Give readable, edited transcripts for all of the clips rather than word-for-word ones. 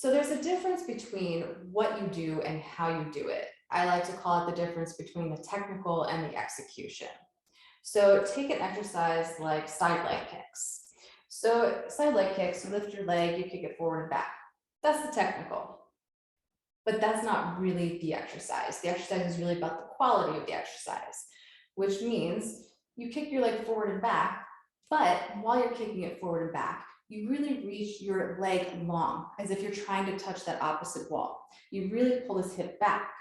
So there's a difference between what you do and how you do it. I like to call it the difference between the technical and the execution. So take an exercise like side leg kicks. So side leg kicks, you lift your leg, you kick it forward and back. That's the technical, but that's not really the exercise. The exercise is really about the quality of the exercise, which means you kick your leg forward and back, but while you're kicking it forward and back, you really reach your leg long, as if you're trying to touch that opposite wall. You really pull this hip back.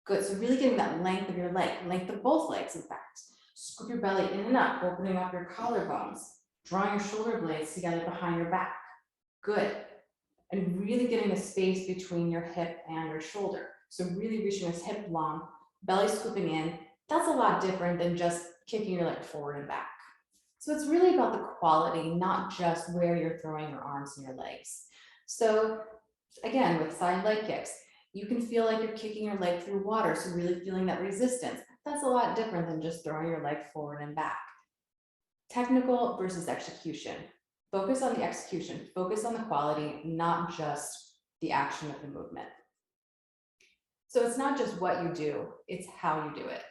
Good, so really getting that length of your leg, length of both legs, in fact. Scoop your belly in and up, opening up your collarbones, drawing your shoulder blades together behind your back. Good. And really getting the space between your hip and your shoulder. So really reaching this hip long, belly scooping in. That's a lot different than just kicking your leg forward and back. So it's really about the quality, not just where you're throwing your arms and your legs. So again, with side leg kicks, you can feel like you're kicking your leg through water, so really feeling that resistance. That's a lot different than just throwing your leg forward and back. Technical versus execution. Focus on the execution, focus on the quality, not just the action of the movement. So it's not just what you do, it's how you do it.